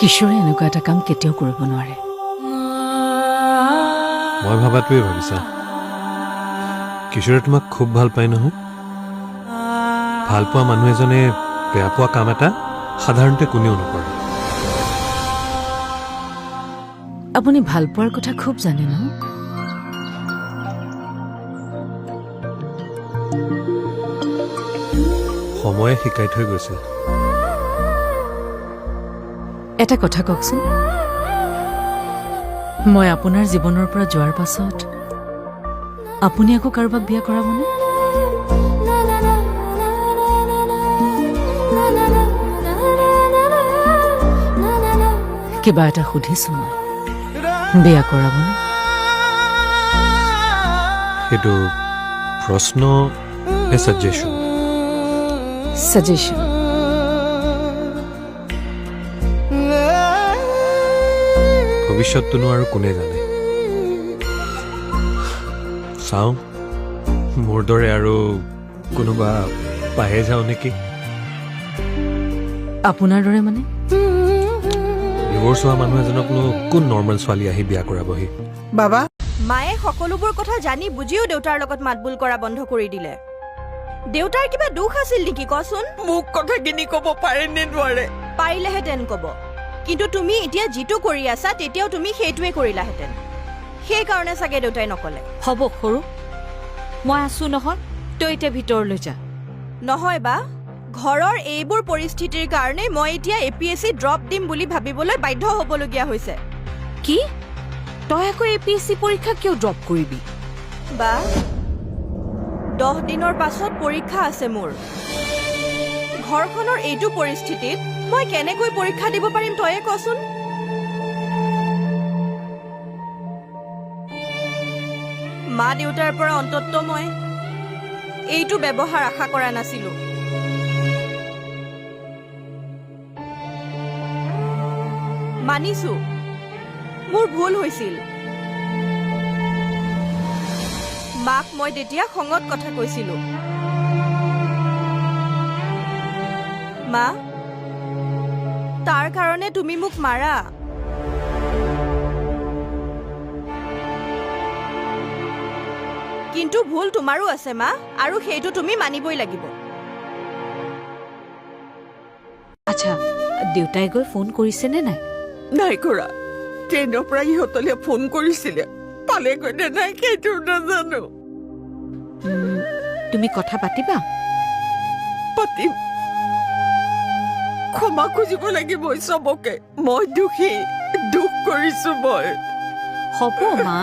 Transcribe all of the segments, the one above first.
কিশোৰে এনেকুৱা এটা কাম কেতিয়াও কৰিব নোৱাৰে। মই ভাবাটোৱে ভাবিছা। কিশোৰে তোমাক খুব ভাল পায় নহয়। ভাল পোৱা মানুহ এজনে বেয়া পোৱা কাম এটা সাধাৰণতে কোনেও নকৰে। আপুনি ভাল পোৱাৰ কথা খুব জানে ন? সময়ে শিকাই থৈ গৈছে। এটা কথা কওকচোন, মই আপোনাৰ জীৱনৰ পৰা যোৱাৰ পাছত আপুনি আকৌ কাৰোবাক বিয়া কৰাবনে? কিবা এটা সুধিছো মই, বিয়া কৰাবনে? সেইটো প্ৰশ্ন নে ছাজেশ্যন? ছাজেশ্যন। ভৱিষ্যতটোনো আৰু কোনে জানে। চাওঁ, মোৰ দৰে আৰু কোনোবা পায়ে যাওঁ নেকি। আপোনাৰ দৰে মানে? ডিভোৰ্চ হোৱা মানুহ এজনকনো কোন নৰ্মেল ছোৱালী আহি বিয়া কৰাবহি। বাবা, মায়ে সকলোবোৰ কথা জানি বুজিও দেউতাৰ লগত মাতবোল কৰা বন্ধ কৰি দিলে। দেউতাৰ কিবা দুখ আছিল নেকি কচোন? মোক কথাখিনি ক'ব পাৰে নে নোৱাৰে? পাৰিলেহেঁতেন ক'ব, কিন্তু তুমি এতিয়া যিটো কৰি আছা তেতিয়াও তুমি সেইটোৱে কৰিলাহেঁতেন। সেইকাৰণে চাগে দেউতাই নকলে। হ'ব সৰু, মই আছো নহয়, তই এতিয়া ভিতৰলৈ যা। নহয় বা, ঘৰৰ এইবোৰ পৰিস্থিতিৰ কাৰণে মই এতিয়া APSC ড্ৰপ দিম বুলি ভাবিবলৈ বাধ্য হ'বলগীয়া হৈছে। কি? তই আকৌ APSC পৰীক্ষা কিয় ড্ৰপ কৰিবি? বা 10 দিনৰ পাছত পৰীক্ষা আছে মোৰ। ঘৰখনৰ এইটো পৰিস্থিতিত মই কেনেকৈ পৰীক্ষা দিব পাৰিম তয়ে কচোন? মা দেউতাৰ পৰা অন্তত মই এইটো ব্যৱহাৰ আশা কৰা নাছিলো। মানিছো, মোৰ ভুল হৈছিল। মাক মই তেতিয়া খঙত কথা কৈছিলো। মা, তাৰ কাৰণে তুমি মোক মাৰা। কিন্তু ভুল তোমাৰো আছে মা, আৰু সেইটো তুমি মানিবই লাগিব। আচ্ছা, দেউতাই গৈ ফোন কৰিছেনে নাই? নাই কৰা। ট্ৰেইনৰ পৰা ইহঁতলৈ ফোন কৰিছিলে, পালেগৈ নে নাই সেইটো নাজানো। তুমি কথা পাতিবা? পাতিম। ক্ষমা খুজিব লাগিব চবকে। মই দোষী, দুখ কৰিছো মই। হ'ব মা,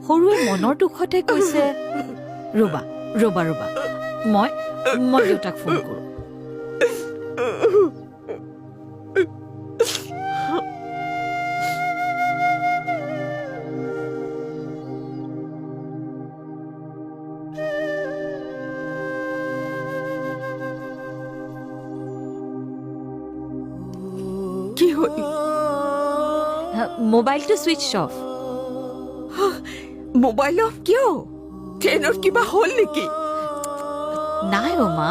সৰুৱে মনৰ দুখতে কৈছে। ৰবা ৰবা ৰবা, মই দেউতাক ফোন কৰোঁ। কি হ'ল? মোবাইলটো ছুইচ অফ। মোবাইল অফ কিয়? ট্ৰেইনত কিবা হ'ল নেকি? নাই অ' মা,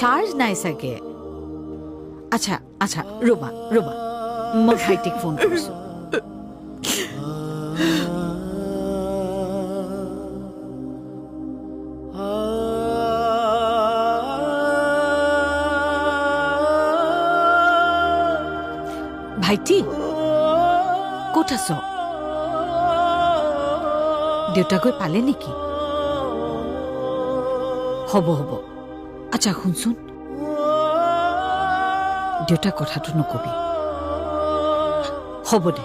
চাৰ্জ নাই চাগে। আচ্ছা আচ্ছা, ৰবা ৰবা, মই ভাইটিক ফোন কৰিছোঁ। ভাইটি, ক'ত আছ? দেউতা গৈ পালে নেকি? হ'ব হ'ব। আচ্ছা শুনচোন, দেউতাক কথাটো নকবি। হ'ব দে,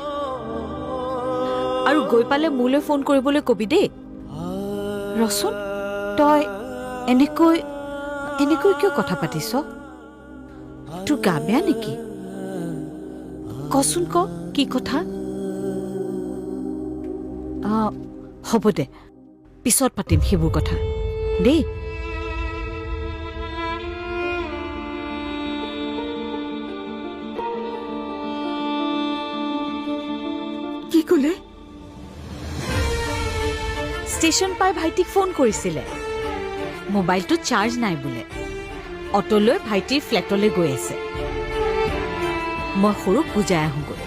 আৰু গৈ পালে মোলৈ ফোন কৰিবলৈ কবি দেই। ৰচোন, তই এনেকৈ কিয় কথা পাতিছ? তোৰ গা বেয়া নেকি? কচোন ক, কি কথা? হ'ব দে, পিছত পাতিম সেইবোৰ কথা দেই। কি ক'লে? ষ্টেচন পাই ভাইটিক ফোন কৰিছিলে। মোবাইলটো চাৰ্জ নাই বোলে। অটোলৈ ভাইটিৰ ফ্লেটলৈ গৈ আছে। মই সৰুক বুজাই আহোঁগৈ।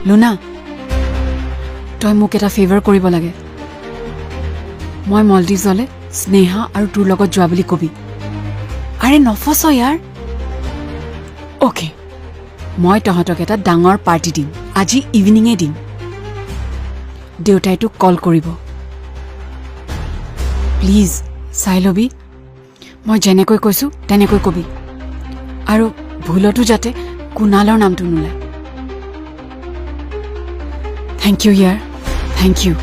লুনা, তই মোক এটা ফেভাৰ কৰিব লাগে। মই মলদ্বীপলৈ স্নেহা আৰু তোৰ লগত যোৱা বুলি কবি। আৰে নফচ ইয়াৰ। অ'কে, মই তহঁতক এটা ডাঙৰ পাৰ্টি দিম, আজি ইভিনিঙে দিম। দেউতাই তোক কল কৰিব। প্লিজ চাই ল'বি। মই যেনেকৈ কৈছোঁ তেনেকৈ কবি, আৰু ভুলতো যাতে কুণালৰ নামটো নোলায়। থেংক ইউ ইয়াৰ, থেংক ইউ।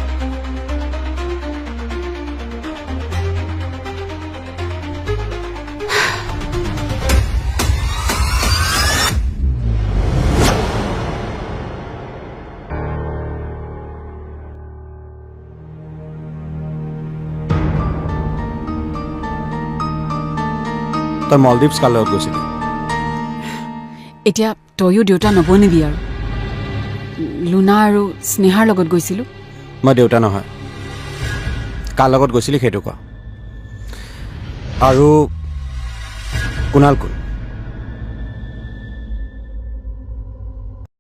তই মলদ্বীপ কাৰ লগত গৈছিলি? এতিয়া তয়ো দেউতা নবনিবি আৰু। লুনা আৰু স্নেহাৰ লগত গৈছিলোঁ। মই দেউতা নহয়। কাৰ লগত গৈছিলি সেইটো কোৱা। আৰু কুণাল কোন?